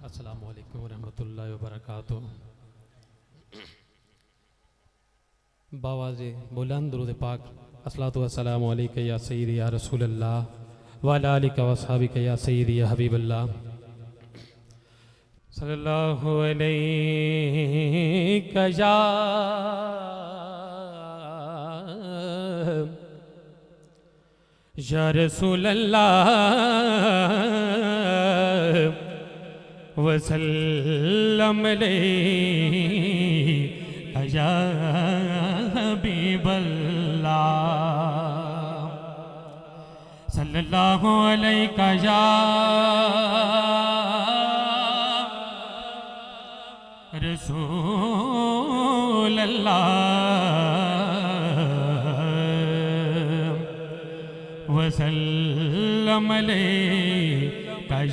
السلام علیکم ورحمۃ اللہ وبرکاتہ۔ باواز بلند درود پاک، الصلاۃ والسلام علیک یا سیدی یا رسول اللہ وعلی آلک و اصحابک یا سیدی یا حبیب اللہ، صلی اللہ علیک یا رسول اللہ وسلم علیک یا حبیب اللہ، صلی اللہ علیک یا رسول اللہ وسلم علیک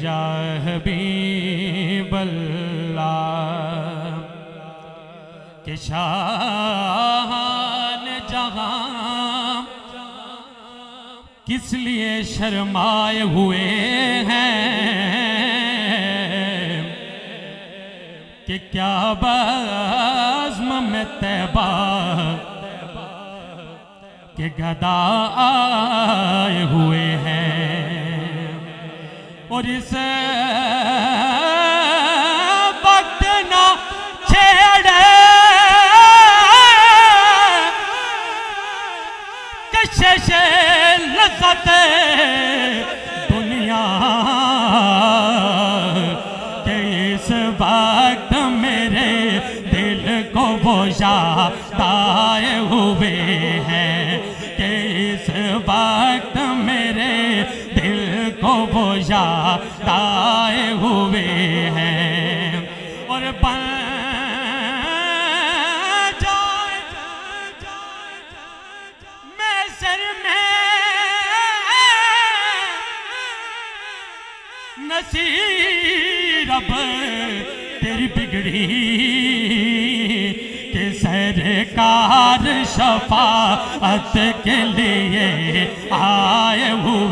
یا حبیب اللہ، کہ شاہان جہاں کس لیے شرمائے ہوئے ہیں، کہ کیا بزم میں طیبہ کہ گدا آئے ہوئے ہیں، اور اس وقت نہ چھیڑے کشش لذت دنیا، کہ اس وقت میرے دل کو وہ یاد آئے ہوئے ہیں، کہ اس وقت میرے دل کو وہ یاد آئے ہوئے ہیں، اور بن جائے میں سر میں نصیر اب تیری بگڑی، کہ سرکار شفاعت کے لیے آئے ہوئے